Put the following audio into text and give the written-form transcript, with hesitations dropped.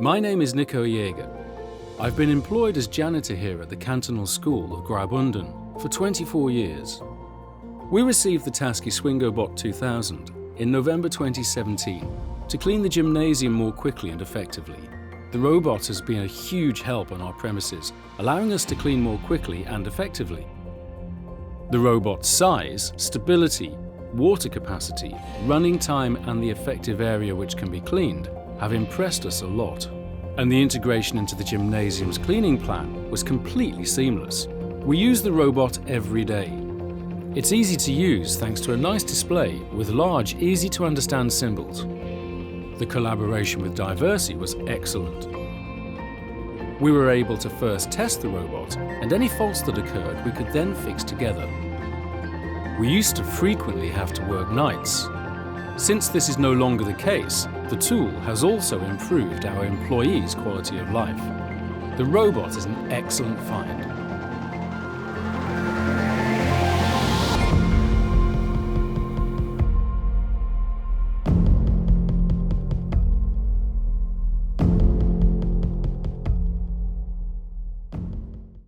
My name is Nico Jäger. I've been employed as janitor here at the Cantonal School of Graubünden for 24 years. We received the TASKI SWINGOBOT 2000 in November 2017 to clean the gymnasium more quickly and effectively. The robot has been a huge help on our premises, allowing us to clean more quickly and effectively. The robot's size, stability, water capacity, running time and the effective area which can be cleaned have impressed us a lot. And the integration into the gymnasium's cleaning plan was completely seamless. We use the robot every day. It's easy to use thanks to a nice display with large, easy-to-understand symbols. The collaboration with Diversey was excellent. We were able to first test the robot, and any faults that occurred we could then fix together. We used to frequently have to work nights. Since this is no longer the case, the tool has also improved our employees' quality of life. The robot is an excellent find.